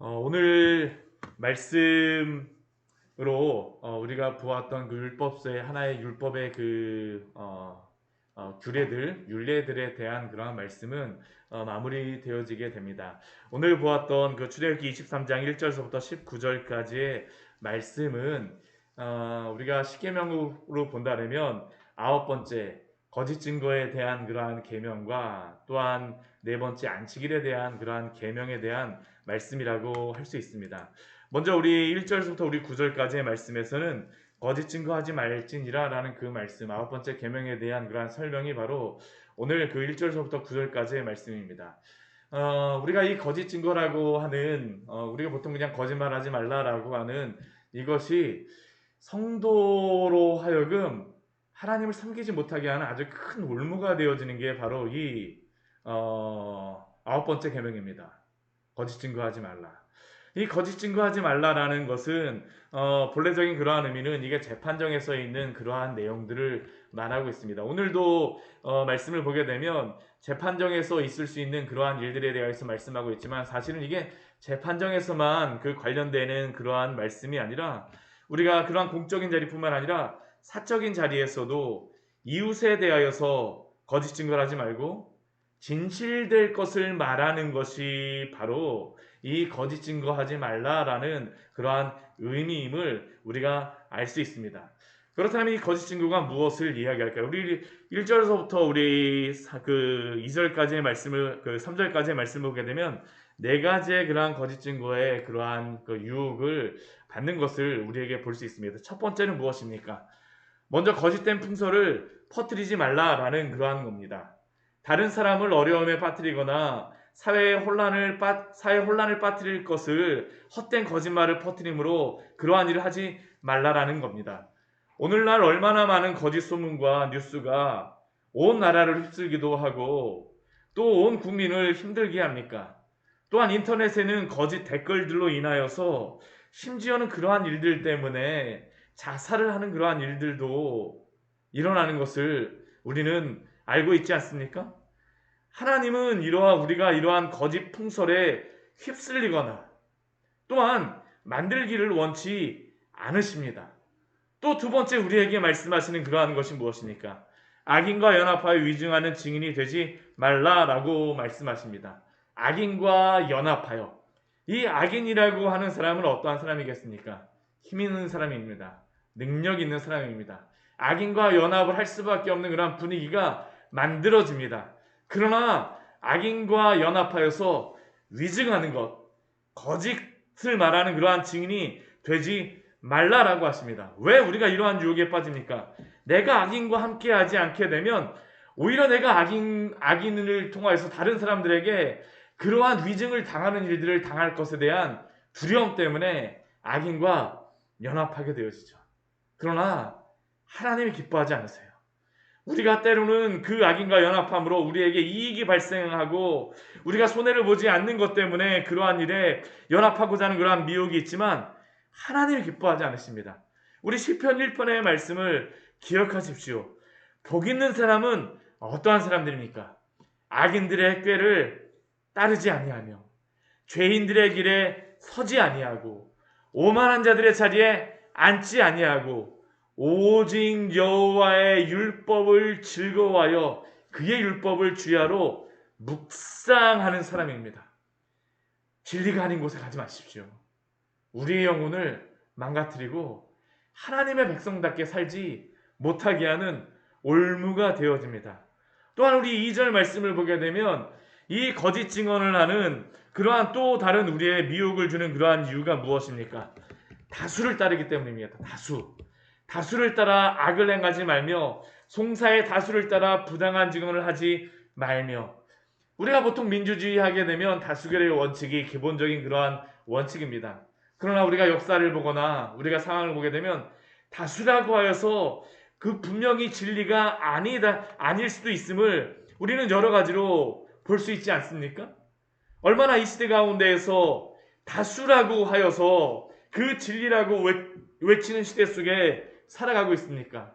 오늘 말씀으로 우리가 보았던 그 율법서의 하나의 율법의 규례들, 율례들에 대한 그러한 말씀은 마무리되어지게 됩니다. 오늘 보았던 그 출애굽기 23장 1절서부터 19절까지의 말씀은 우리가 십계명으로 본다면 아홉 번째 거짓 증거에 대한 그러한 계명과 또한 네 번째 안식일에 대한 그러한 계명에 대한 말씀이라고 할 수 있습니다. 먼저 우리 1절부터 우리 9절까지의 말씀에서는 거짓 증거하지 말지니라 라는 그 말씀, 아홉 번째 계명에 대한 그러한 설명이 바로 오늘 그 1절부터 9절까지의 말씀입니다. 우리가 이 거짓 증거라고 하는 우리가 보통 그냥 거짓말하지 말라라고 하는 이것이 성도로 하여금 하나님을 섬기지 못하게 하는 아주 큰 올무가 되어지는 게 바로 이 아홉 번째 계명입니다. 거짓 증거하지 말라. 이 거짓 증거하지 말라라는 것은 본래적인 그러한 의미는 이게 재판정에 써 있는 그러한 내용들을 말하고 있습니다. 오늘도 말씀을 보게 되면 재판정에서 있을 수 있는 그러한 일들에 대해서 말씀하고 있지만 사실은 이게 재판정에서만 그 관련되는 그러한 말씀이 아니라 우리가 그러한 공적인 자리뿐만 아니라 사적인 자리에서도 이웃에 대하여서 거짓 증거를 하지 말고 진실될 것을 말하는 것이 바로 이 거짓 증거하지 말라라는 그러한 의미임을 우리가 알 수 있습니다. 그렇다면 이 거짓 증거가 무엇을 이야기할까요? 우리 1절에서부터 우리 그 2절까지의 말씀을 그 3절까지의 말씀을 보게 되면 네 가지의 그러한 거짓 증거의 그러한 그 유혹을 받는 것을 우리에게 볼 수 있습니다. 첫 번째는 무엇입니까? 먼저 거짓된 풍설을 퍼뜨리지 말라라는 그러한 겁니다. 다른 사람을 어려움에 빠뜨리거나 사회 혼란을 빠뜨릴 것을 헛된 거짓말을 퍼뜨림으로 그러한 일을 하지 말라라는 겁니다. 오늘날 얼마나 많은 거짓 소문과 뉴스가 온 나라를 휩쓸기도 하고 또 온 국민을 힘들게 합니까? 또한 인터넷에는 거짓 댓글들로 인하여서 심지어는 그러한 일들 때문에 자살을 하는 그러한 일들도 일어나는 것을 우리는 알고 있지 않습니까? 하나님은 우리가 이러한 거짓 풍설에 휩쓸리거나 또한 만들기를 원치 않으십니다. 또 두 번째 우리에게 말씀하시는 그러한 것이 무엇입니까? 악인과 연합하여 위증하는 증인이 되지 말라라고 말씀하십니다. 악인과 연합하여. 이 악인이라고 하는 사람은 어떠한 사람이겠습니까? 힘 있는 사람입니다. 능력 있는 사람입니다. 악인과 연합을 할 수밖에 없는 그런 분위기가 만들어집니다. 그러나 악인과 연합하여서 위증하는 것, 거짓을 말하는 그러한 증인이 되지 말라라고 하십니다. 왜 우리가 이러한 유혹에 빠집니까? 내가 악인과 함께하지 않게 되면 오히려 내가 악인을 통하여서 다른 사람들에게 그러한 위증을 당하는 일들을 당할 것에 대한 두려움 때문에 악인과 연합하게 되어지죠. 그러나 하나님이 기뻐하지 않으세요. 우리가 때로는 그 악인과 연합함으로 우리에게 이익이 발생하고 우리가 손해를 보지 않는 것 때문에 그러한 일에 연합하고자 하는 그러한 미혹이 있지만 하나님이 기뻐하지 않으십니다. 우리 시편 1편의 말씀을 기억하십시오. 복 있는 사람은 어떠한 사람들입니까? 악인들의 꾀를 따르지 아니하며 죄인들의 길에 서지 아니하고 오만한 자들의 자리에 앉지 아니하고 오직 여호와의 율법을 즐거워하여 그의 율법을 주야로 묵상하는 사람입니다. 진리가 아닌 곳에 가지 마십시오. 우리의 영혼을 망가뜨리고 하나님의 백성답게 살지 못하게 하는 올무가 되어집니다. 또한 우리 2절 말씀을 보게 되면 이 거짓 증언을 하는 그러한 또 다른 우리의 미혹을 주는 그러한 이유가 무엇입니까? 다수를 따르기 때문입니다. 다수를 따라 악을 행하지 말며 송사의 다수를 따라 부당한 증언을 하지 말며 우리가 보통 민주주의 하게 되면 다수결의 원칙이 기본적인 그러한 원칙입니다. 그러나 우리가 역사를 보거나 우리가 상황을 보게 되면 다수라고 하여서 그 분명히 진리가 아닐 수도 있음을 우리는 여러 가지로 볼 수 있지 않습니까? 얼마나 이 시대 가운데에서 다수라고 하여서 그 진리라고 외치는 시대 속에 살아가고 있습니까?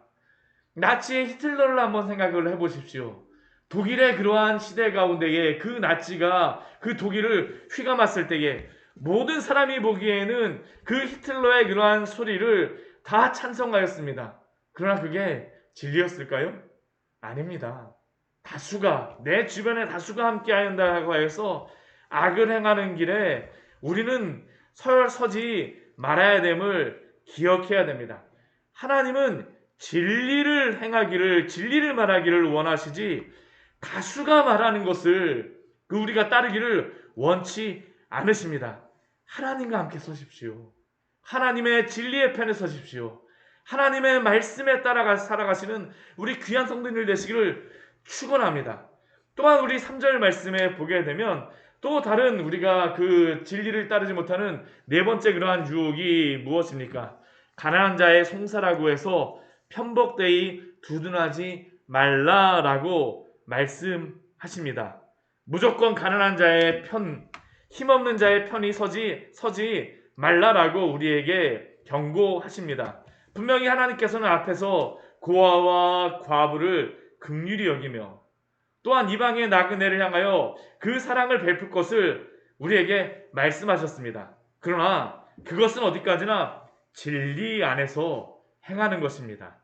나치의 히틀러를 한번 생각을 해보십시오. 독일의 그러한 시대 가운데에 그 나치가 그 독일을 휘감았을 때에 모든 사람이 보기에는 그 히틀러의 그러한 소리를 다 찬성하였습니다. 그러나 그게 진리였을까요? 아닙니다. 다수가, 내 주변의 다수가 함께 한다고 해서 악을 행하는 길에 우리는 서지 말아야 됨을 기억해야 됩니다. 하나님은 진리를 행하기를, 진리를 말하기를 원하시지 다수가 말하는 것을 우리가 따르기를 원치 않으십니다. 하나님과 함께 서십시오. 하나님의 진리의 편에 서십시오. 하나님의 말씀에 따라 살아가시는 우리 귀한 성도님들 되시기를 축원합니다. 또한 우리 3절 말씀에 보게 되면 또 다른 우리가 그 진리를 따르지 못하는 네 번째 그러한 유혹이 무엇입니까? 가난한 자의 송사라고 해서 편복되이 두둔하지 말라라고 말씀하십니다. 무조건 가난한 자의 편, 힘없는 자의 편이 서지 말라라고 우리에게 경고하십니다. 분명히 하나님께서는 앞에서 고아와 과부를 긍휼히 여기며 또한 이방의 나그네를 향하여 그 사랑을 베풀 것을 우리에게 말씀하셨습니다. 그러나 그것은 어디까지나 진리 안에서 행하는 것입니다.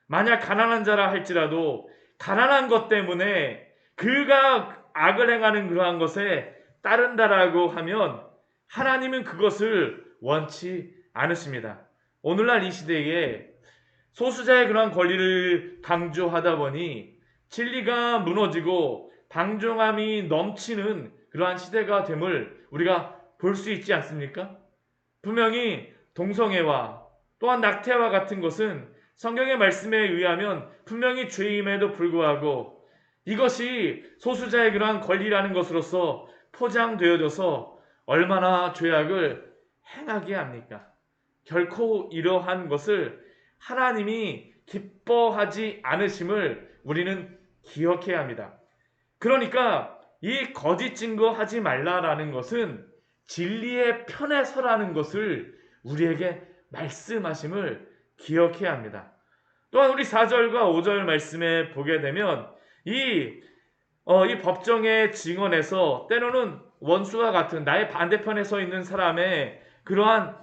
만약 가난한 자라 할지라도 가난한 것 때문에 그가 악을 행하는 그러한 것에 따른다라고 하면 하나님은 그것을 원치 않으십니다. 오늘날 이 시대에 소수자의 그러한 권리를 강조하다 보니 진리가 무너지고 방종함이 넘치는 그러한 시대가 됨을 우리가 볼 수 있지 않습니까? 분명히 동성애와 또한 낙태와 같은 것은 성경의 말씀에 의하면 분명히 죄임에도 불구하고 이것이 소수자의 그러한 권리라는 것으로서 포장되어져서 얼마나 죄악을 행하게 합니까? 결코 이러한 것을 하나님이 기뻐하지 않으심을 우리는 기억해야 합니다. 그러니까 이 거짓 증거하지 말라라는 것은 진리의 편에 서라는 것을 우리에게 말씀하심을 기억해야 합니다. 또한 우리 4절과 5절 말씀에 보게 되면 이 법정의 증언에서 때로는 원수와 같은 나의 반대편에 서 있는 사람의 그러한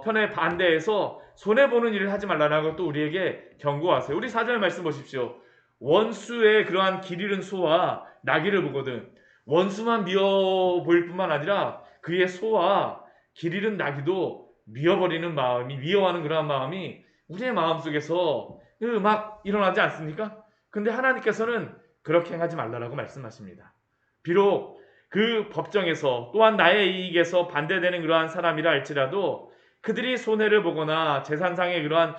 편에 반대해서 손해보는 일을 하지 말라라고 또 우리에게 경고하세요. 우리 4절 말씀 보십시오. 원수의 그러한 길 잃은 소와 나귀를 보거든 원수만 미워 보일 뿐만 아니라 그의 소와 길 잃은 나귀도 미워버리는 마음이, 미워하는 그러한 마음이 우리의 마음속에서 막 일어나지 않습니까? 근데 하나님께서는 그렇게 행하지 말라라고 말씀하십니다. 비록 그 법정에서 또한 나의 이익에서 반대되는 그러한 사람이라 할지라도 그들이 손해를 보거나 재산상의 그러한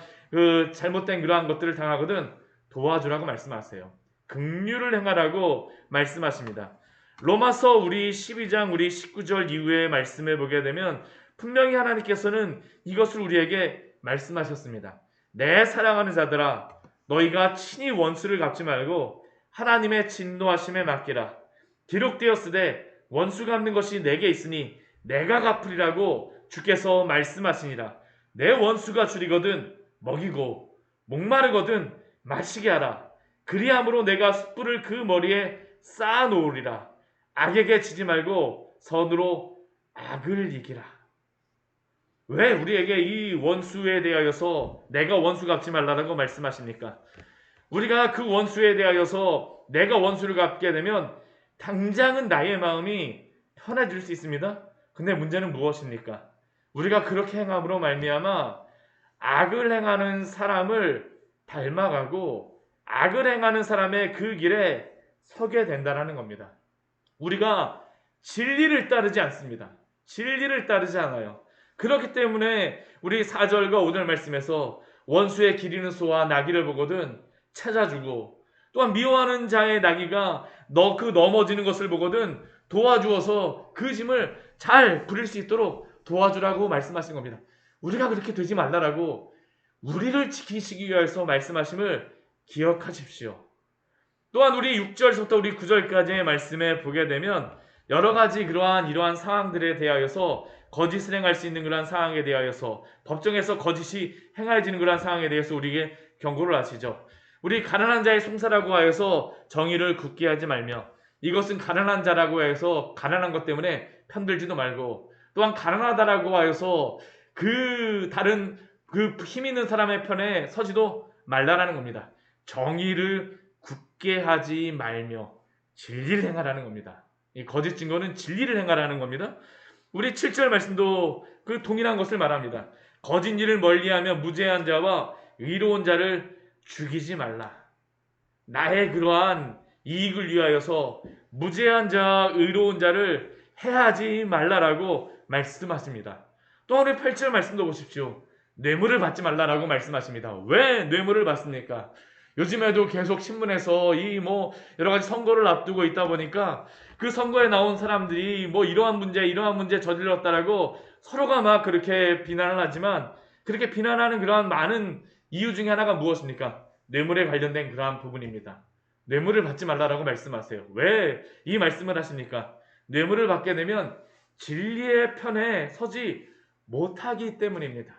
잘못된 그러한 것들을 당하거든 도와주라고 말씀하세요. 긍휼을 행하라고 말씀하십니다. 로마서 우리 12장 우리 19절 이후에 말씀해 보게 되면 분명히 하나님께서는 이것을 우리에게 말씀하셨습니다. 내 사랑하는 자들아 너희가 친히 원수를 갚지 말고 하나님의 진노하심에 맡기라. 기록되었으되 원수 갚는 것이 내게 있으니 내가 갚으리라고 주께서 말씀하시니라. 내 원수가 줄이거든 먹이고 목마르거든 마시게 하라. 그리함으로 내가 숯불을 그 머리에 쌓아 놓으리라. 악에게 지지 말고 선으로 악을 이기라. 왜 우리에게 이 원수에 대하여서 내가 원수 갚지 말라라고 말씀하십니까? 우리가 그 원수에 대하여서 내가 원수를 갚게 되면 당장은 나의 마음이 편해질 수 있습니다. 근데 문제는 무엇입니까? 우리가 그렇게 행함으로 말미암아 악을 행하는 사람을 닮아가고 악을 행하는 사람의 그 길에 서게 된다는 겁니다. 우리가 진리를 따르지 않습니다. 진리를 따르지 않아요. 그렇기 때문에 우리 4절과 5절 말씀에서 원수의 길 잃는 소와 나귀를 보거든 찾아주고 또한 미워하는 자의 나귀가 넘어지는 것을 보거든 도와주어서 그 짐을 잘 부릴 수 있도록 도와주라고 말씀하신 겁니다. 우리가 그렇게 되지 말라라고 우리를 지키시기 위해서 말씀하심을 기억하십시오. 또한 우리 6절부터 우리 9절까지의 말씀에 보게 되면 여러 가지 이러한 상황들에 대하여서 거짓을 행할 수 있는 그러한 상황에 대하여서 법정에서 거짓이 행해지는 그러한 상황에 대해서 우리에게 경고를 하시죠. 우리 가난한 자의 송사라고 하여서 정의를 굳게 하지 말며 이것은 가난한 자라고 해서 가난한 것 때문에 편들지도 말고, 또한 가난하다라고 하여서 그 다른 그 힘 있는 사람의 편에 서지도 말라라는 겁니다. 정의를 굳게 하지 말며 진리를 행하라는 겁니다. 이 거짓 증거는 진리를 행하라는 겁니다. 우리 7절 말씀도 그 동일한 것을 말합니다. 거짓 일을 멀리하며 무죄한 자와 의로운 자를 죽이지 말라. 나의 그러한 이익을 위하여서 무죄한 자, 의로운 자를 해하지 말라라고 말씀하십니다. 또 우리 8절 말씀도 보십시오. 뇌물을 받지 말라라고 말씀하십니다. 왜 뇌물을 받습니까? 요즘에도 계속 신문에서 이 여러 가지 선거를 앞두고 있다 보니까 그 선거에 나온 사람들이 이러한 문제 저질렀다라고 서로가 막 그렇게 비난을 하지만, 그렇게 비난하는 그러한 많은 이유 중에 하나가 무엇입니까? 뇌물에 관련된 그러한 부분입니다. 뇌물을 받지 말라라고 말씀하세요. 왜 이 말씀을 하십니까? 뇌물을 받게 되면 진리의 편에 서지 못하기 때문입니다.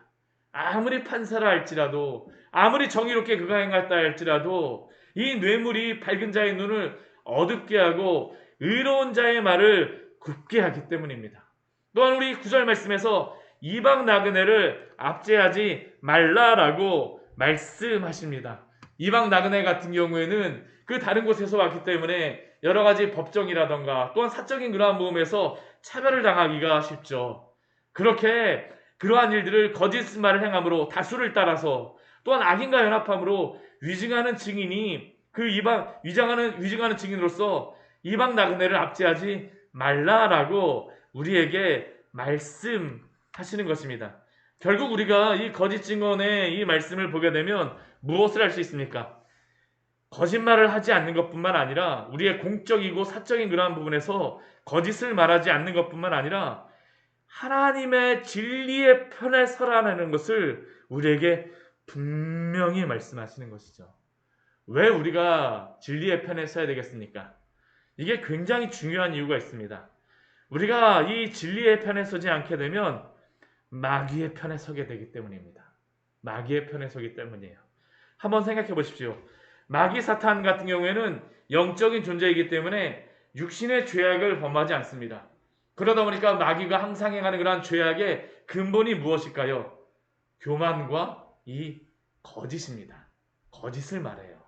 아무리 판사라 할지라도, 아무리 정의롭게 그가 행했다 할지라도 이 뇌물이 밝은 자의 눈을 어둡게 하고 의로운 자의 말을 굽게 하기 때문입니다. 또한 우리 9절 말씀에서 이방 나그네를 압제하지 말라라고 말씀하십니다. 이방 나그네 같은 경우에는 그 다른 곳에서 왔기 때문에 여러 가지 법정이라던가 또한 사적인 그러한 모험에서 차별을 당하기가 쉽죠. 그렇게 그러한 일들을 거짓말을 행함으로 다수를 따라서 또한 악인과 연합함으로 위증하는 증인이 위증하는 증인으로서 이방 나그네를 압제하지 말라라고 우리에게 말씀하시는 것입니다. 결국 우리가 이 거짓 증언의 이 말씀을 보게 되면 무엇을 할 수 있습니까? 거짓말을 하지 않는 것뿐만 아니라 우리의 공적이고 사적인 그러한 부분에서 거짓을 말하지 않는 것뿐만 아니라 하나님의 진리의 편에 서라는 것을 우리에게 분명히 말씀하시는 것이죠. 왜 우리가 진리의 편에 서야 되겠습니까? 이게 굉장히 중요한 이유가 있습니다. 우리가 이 진리의 편에 서지 않게 되면 마귀의 편에 서게 되기 때문입니다. 마귀의 편에 서기 때문이에요. 한번 생각해 보십시오. 마귀 사탄 같은 경우에는 영적인 존재이기 때문에 육신의 죄악을 범하지 않습니다. 그러다 보니까 마귀가 항상 행하는 그러한 죄악의 근본이 무엇일까요? 교만과 이 거짓입니다. 거짓을 말해요.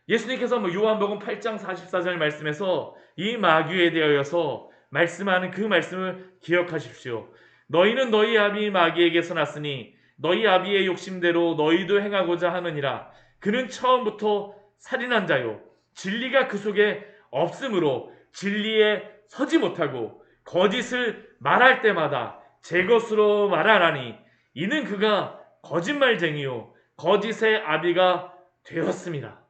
예수님께서 요한복음 8장 44절 말씀에서 이 마귀에 대하여서 말씀하는 그 말씀을 기억하십시오. 너희는 너희 아비 마귀에게서 났으니 너희 아비의 욕심대로 너희도 행하고자 하느니라. 그는 처음부터 살인한 자요 진리가 그 속에 없으므로 진리에 서지 못하고 거짓을 말할 때마다 제 것으로 말하나니 이는 그가 거짓말쟁이요 거짓의 아비가 되었습니다.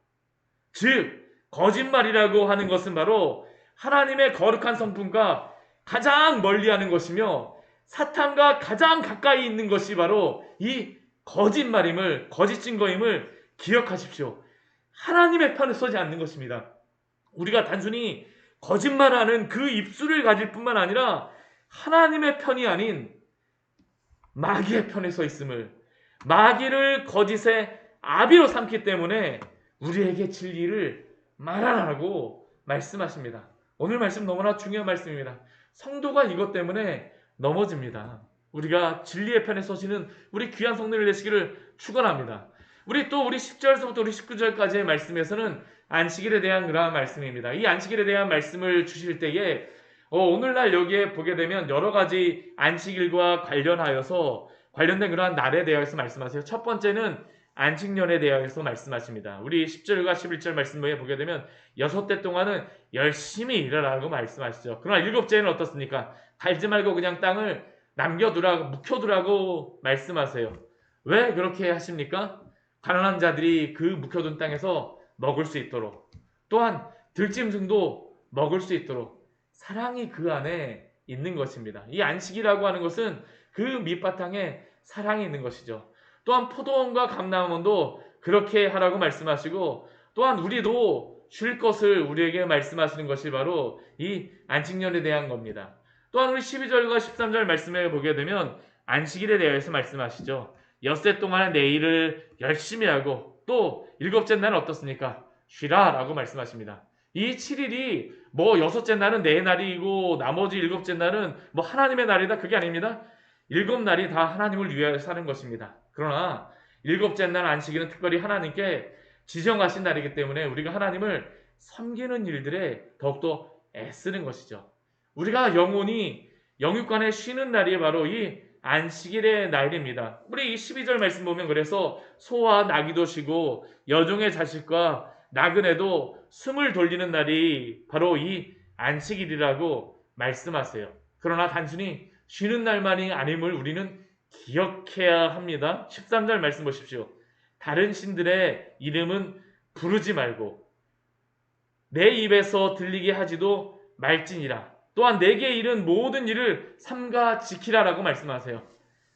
즉 거짓말이라고 하는 것은 바로 하나님의 거룩한 성품과 가장 멀리하는 것이며 사탄과 가장 가까이 있는 것이 바로 이 거짓말임을, 거짓 증거임을 기억하십시오. 하나님의 편에 서지 않는 것입니다. 우리가 단순히 거짓말하는 그 입술을 가질 뿐만 아니라 하나님의 편이 아닌 마귀의 편에 서 있음을, 마귀를 거짓의 아비로 삼기 때문에 우리에게 진리를 말하라고 말씀하십니다. 오늘 말씀 너무나 중요한 말씀입니다. 성도가 이것 때문에 넘어집니다. 우리가 진리의 편에 서시는 우리 귀한 성도를 되시기를 축원합니다. 우리 10절에서부터 우리 19절까지의 말씀에서는 안식일에 대한 그러한 말씀입니다. 이 안식일에 대한 말씀을 주실 때에 오늘날 여기에 보게 되면 여러 가지 안식일과 관련된 그러한 날에 대해서 말씀하세요. 첫 번째는 안식년에 대해서 말씀하십니다. 우리 10절과 11절 말씀에 보게 되면 6대 동안은 열심히 일하라고 말씀하시죠. 그러나 7째는 어떻습니까? 갈지 말고 그냥 땅을 묵혀두라고 말씀하세요. 왜 그렇게 하십니까? 가난한 자들이 그 묵혀둔 땅에서 먹을 수 있도록, 또한 들짐승도 먹을 수 있도록 사랑이 그 안에 있는 것입니다. 이 안식이라고 하는 것은 그 밑바탕에 사랑이 있는 것이죠. 또한 포도원과 감람원도 그렇게 하라고 말씀하시고, 또한 우리도 쉴 것을 우리에게 말씀하시는 것이 바로 이 안식년에 대한 겁니다. 또한 우리 12절과 13절 말씀에 보게 되면 안식일에 대해서 말씀하시죠. 엿새 동안에 내 일을 열심히 하고 또 7째 날은 어떻습니까? 쉬라 라고 말씀하십니다. 이 7일이 뭐 여섯째 날은 내 날이고 나머지 일곱째 날은 뭐 하나님의 날이다, 그게 아닙니다. 일곱 날이 다 하나님을 위하여 사는 것입니다. 그러나 일곱째 날 안식일은 특별히 하나님께 지정하신 날이기 때문에 우리가 하나님을 섬기는 일들에 더욱더 애쓰는 것이죠. 우리가 영혼이 영육간에 쉬는 날이 바로 이 안식일의 날입니다. 우리 이 12절 말씀 보면 그래서 소와 나귀도 쉬고 여종의 자식과 나그네도 숨을 돌리는 날이 바로 이 안식일이라고 말씀하세요. 그러나 단순히 쉬는 날만이 아님을 우리는 기억해야 합니다. 13절 말씀 보십시오. 다른 신들의 이름은 부르지 말고 내 입에서 들리게 하지도 말지니라. 또한 내게 이른 모든 일을 삼가 지키라라고 말씀하세요.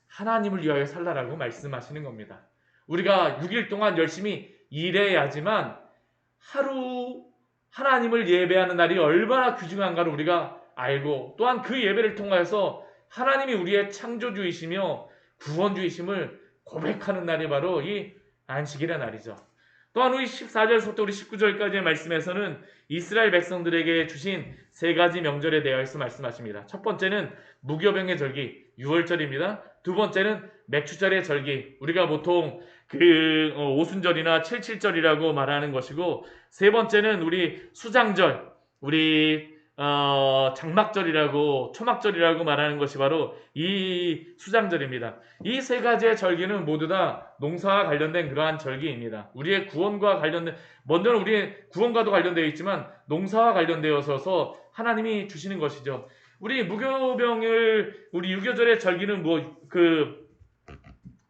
하나님을 위하여 살라라고 말씀하시는 겁니다. 우리가 6일 동안 열심히 일해야지만 하루 하나님을 예배하는 날이 얼마나 귀중한가를 우리가 알고, 또한 그 예배를 통하여서 하나님이 우리의 창조주이시며 구원주이심을 고백하는 날이 바로 이 안식일의 날이죠. 또한 우리 14절부터 우리 19절까지의 말씀에서는 이스라엘 백성들에게 주신 세 가지 명절에 대하여서 말씀하십니다. 첫 번째는 무교병의 절기 6월절입니다. 두 번째는 맥추절의 절기, 우리가 보통 오순절이나 칠칠절이라고 말하는 것이고, 세 번째는 우리 수장절, 우리 장막절이라고 초막절이라고 말하는 것이 바로 이 수장절입니다. 이 세 가지의 절기는 모두 다 농사와 관련된 그러한 절기입니다. 우리의 구원과 관련된, 먼저는 우리의 구원과도 관련되어 있지만 농사와 관련되어서 하나님이 주시는 것이죠. 우리 무교병을, 우리 유교절의 절기는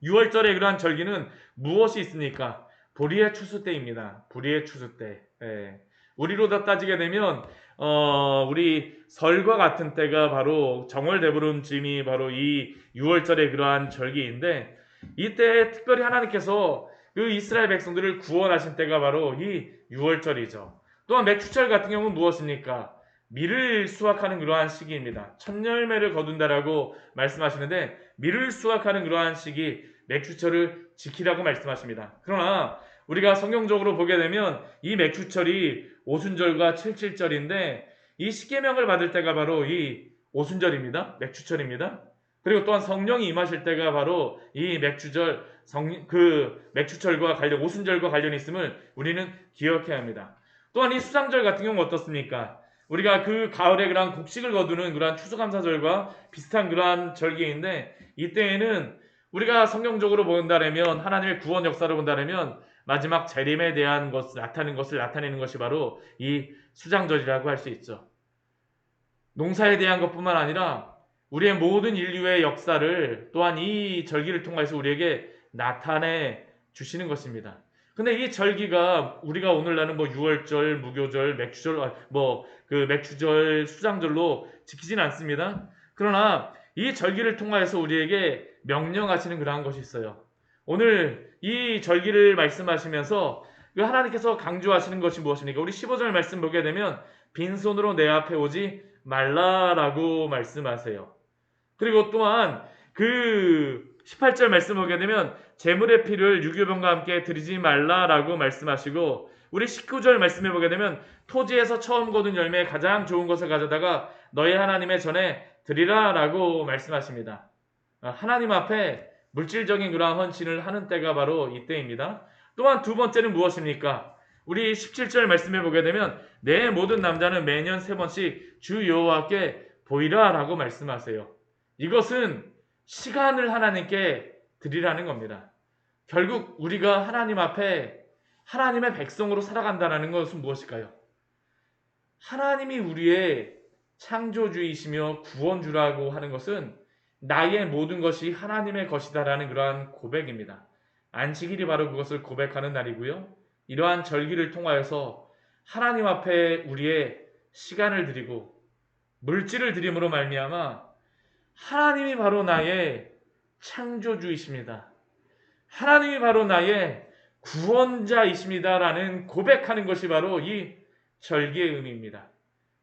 6월절의 그러한 절기는 무엇이 있습니까? 보리의 추수 때입니다. 보리의 추수 때. 예. 우리로 다 따지게 되면 우리 설과 같은 때가 바로 정월대보름쯤이 바로 이 6월절의 그러한 절기인데, 이때 특별히 하나님께서 그 이스라엘 백성들을 구원하신 때가 바로 이 6월절이죠. 또한 맥추절 같은 경우는 무엇입니까? 밀을 수확하는 그러한 시기입니다. 첫 열매를 거둔다라고 말씀하시는데, 밀을 수확하는 그러한 시기 맥추절을 지키라고 말씀하십니다. 그러나 우리가 성경적으로 보게 되면 이 맥추절이 오순절과 칠칠절인데, 이 십계명을 받을 때가 바로 이 오순절입니다. 맥추절입니다. 그리고 또한 성령이 임하실 때가 바로 이 맥추절, 맥추절과 관련, 오순절과 관련이 있음을 우리는 기억해야 합니다. 또한 이 수장절 같은 경우는 어떻습니까? 우리가 그 가을에 그러한 곡식을 거두는 그러한 추수감사절과 비슷한 그러한 절기인데, 이때에는 우리가 성경적으로 본다면, 하나님의 구원 역사를 본다면 마지막 재림에 대한 것을 나타내는 것이 바로 이 수장절이라고 할 수 있죠. 농사에 대한 것뿐만 아니라 우리의 모든 인류의 역사를 또한 이 절기를 통해서 우리에게 나타내 주시는 것입니다. 근데 이 절기가 우리가 오늘날은 6월절, 무교절, 맥추절, 맥추절, 수장절로 지키진 않습니다. 그러나 이 절기를 통하여서 우리에게 명령하시는 그러한 것이 있어요. 오늘 이 절기를 말씀하시면서 하나님께서 강조하시는 것이 무엇입니까? 우리 15절 말씀 보게 되면 빈손으로 내 앞에 오지 말라라고 말씀하세요. 그리고 또한 18절 말씀 보게 되면 제물의 피를 유교병과 함께 드리지 말라라고 말씀하시고, 우리 19절 말씀해 보게 되면 토지에서 처음 거둔 열매의 가장 좋은 것을 가져다가 너희 하나님의 전에 드리라라고 말씀하십니다. 하나님 앞에 물질적인 그러한 헌신을 하는 때가 바로 이때입니다. 또한 두 번째는 무엇입니까? 우리 17절 말씀해 보게 되면 내 모든 남자는 매년 3번씩 주 여호와께 보이라라고 말씀하세요. 이것은 시간을 하나님께 드리라는 겁니다. 결국 우리가 하나님 앞에 하나님의 백성으로 살아간다는 것은 무엇일까요? 하나님이 우리의 창조주이시며 구원주라고 하는 것은 나의 모든 것이 하나님의 것이다라는 그러한 고백입니다. 안식일이 바로 그것을 고백하는 날이고요. 이러한 절기를 통하여서 하나님 앞에 우리의 시간을 드리고 물질을 드림으로 말미암아 하나님이 바로 나의 창조주이십니다. 하나님이 바로 나의 구원자이십니다라는 고백하는 것이 바로 이 절기의 의미입니다.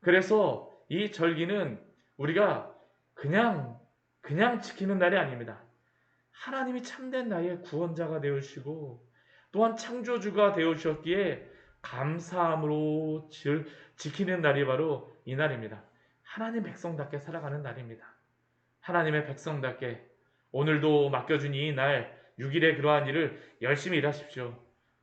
그래서 이 절기는 우리가 그냥 지키는 날이 아닙니다. 하나님이 참된 나의 구원자가 되어주시고 또한 창조주가 되어주셨기에 감사함으로 지키는 날이 바로 이 날입니다. 하나님 백성답게 살아가는 날입니다. 하나님의 백성답게 오늘도 맡겨준 이 날 6일의 그러한 일을 열심히 일하십시오.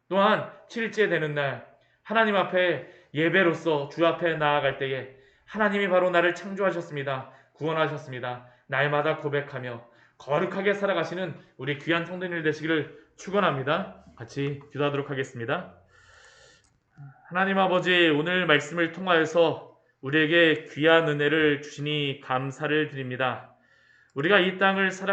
또한 7일째 되는 날 하나님 앞에 예배로서 주 앞에 나아갈 때에 하나님이 바로 나를 창조하셨습니다. 구원하셨습니다. 날마다 고백하며 거룩하게 살아가시는 우리 귀한 성도님들 되시기를 축원합니다. 같이 기도하도록 하겠습니다. 하나님 아버지, 오늘 말씀을 통하여서 우리에게 귀한 은혜를 주시니 감사를 드립니다. 우리가 이 땅을 살아